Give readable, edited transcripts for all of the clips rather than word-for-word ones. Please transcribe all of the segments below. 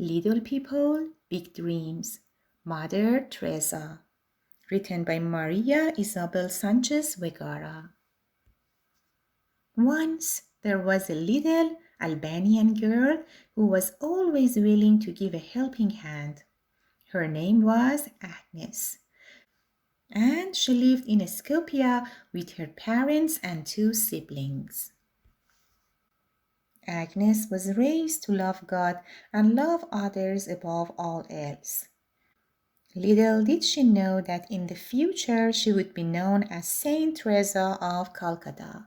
Little People, Big Dreams, Mother Teresa, written by Maria Isabel Sanchez Vergara. Once there was a little Albanian girl who was always willing to give a helping hand. Her name was Agnes, and she lived in Skopje with her parents and two siblings. Agnes was raised to love God and love others above all else. Little did she know that in the future she would be known as Saint Teresa of Calcutta.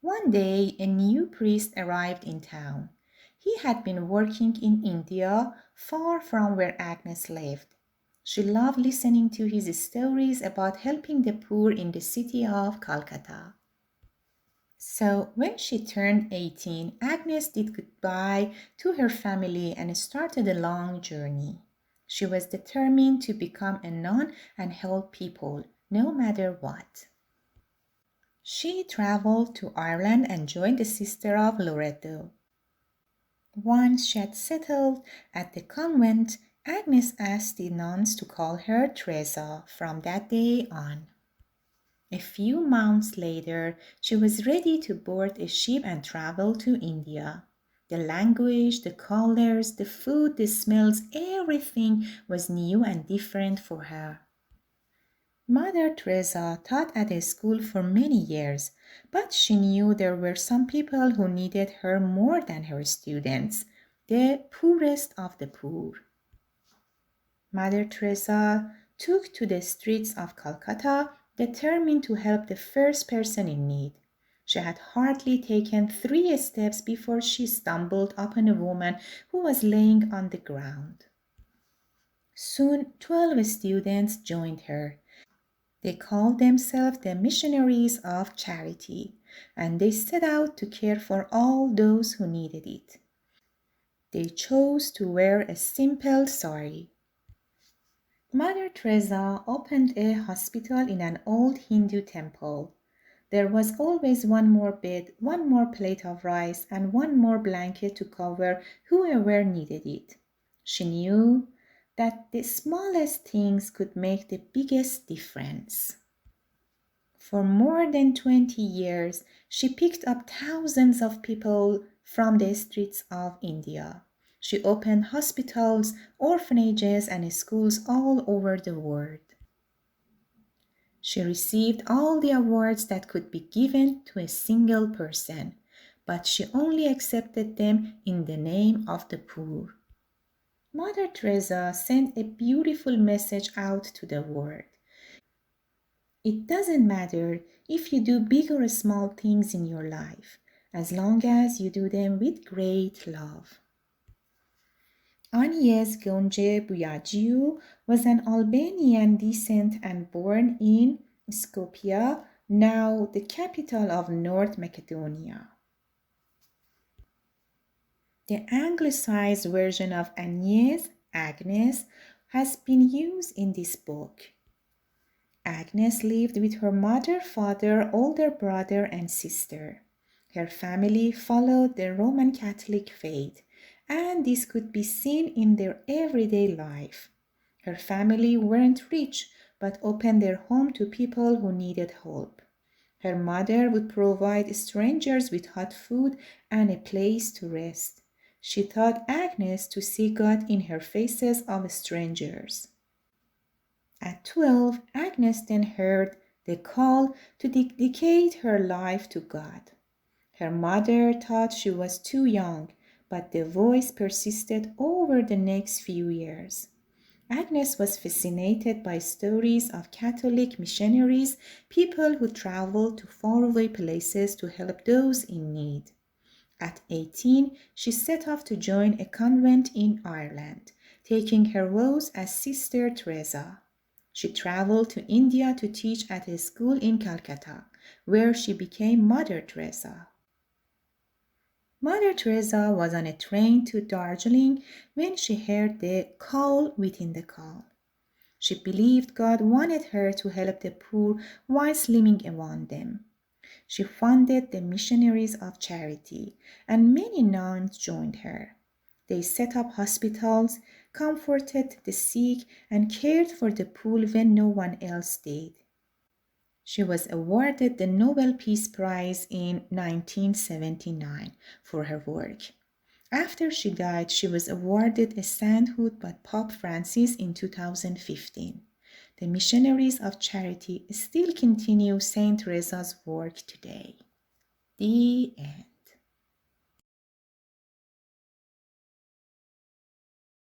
One day, a new priest arrived in town. He had been working in India, far from where Agnes lived. She loved listening to his stories about helping the poor in the city of Calcutta. So when she turned 18, Agnes did goodbye to her family and started a long journey. She was determined to become a nun and help people, no matter what. She traveled to Ireland and joined the Sister of Loreto. Once she had settled at the convent, Agnes asked the nuns to call her Teresa from that day on. A few months later, she was ready to board a ship and travel to India. The language, the colors, the food, the smells, everything was new and different for her. Mother Teresa taught at a school for many years, but she knew there were some people who needed her more than her students, the poorest of the poor. Mother Teresa took to the streets of Calcutta, determined to help the first person in need. She had hardly taken 3 steps before she stumbled upon a woman who was laying on the ground. Soon 12 students joined her. They called themselves the Missionaries of Charity, and they set out to care for all those who needed it. They chose to wear a simple sari. Mother Teresa opened a hospital in an old Hindu temple. There was always one more bed, one more plate of rice, and one more blanket to cover whoever needed it. She knew that the smallest things could make the biggest difference. For more than 20 years, she picked up thousands of people from the streets of India. She opened hospitals, orphanages, and schools all over the world. She received all the awards that could be given to a single person, but she only accepted them in the name of the poor. Mother Teresa sent a beautiful message out to the world. It doesn't matter if you do big or small things in your life, as long as you do them with great love. Agnes Gonje Buyagiu was an Albanian descent and born in Skopje, now the capital of North Macedonia. The anglicized version of Agnes, has been used in this book. Agnes lived with her mother, father, older brother, and sister. Her family followed the Roman Catholic faith, and this could be seen in their everyday life. Her family weren't rich, but opened their home to people who needed help. Her mother would provide strangers with hot food and a place to rest. She taught Agnes to see God in her faces of strangers. At 12, Agnes then heard the call to dedicate her life to God. Her mother thought she was too young, but the voice persisted over the next few years. Agnes was fascinated by stories of Catholic missionaries, people who traveled to faraway places to help those in need. At 18, she set off to join a convent in Ireland, taking her vows as Sister Teresa. She traveled to India to teach at a school in Calcutta, where she became Mother Teresa. Mother Teresa was on a train to Darjeeling when she heard the call within the call. She believed God wanted her to help the poor whilst living among them. She founded the Missionaries of Charity, and many nuns joined her. They set up hospitals, comforted the sick, and cared for the poor when no one else did. She was awarded the Nobel Peace Prize in 1979 for her work. After she died, she was awarded a sainthood by Pope Francis in 2015. The Missionaries of Charity still continue Saint Teresa's work today. The end.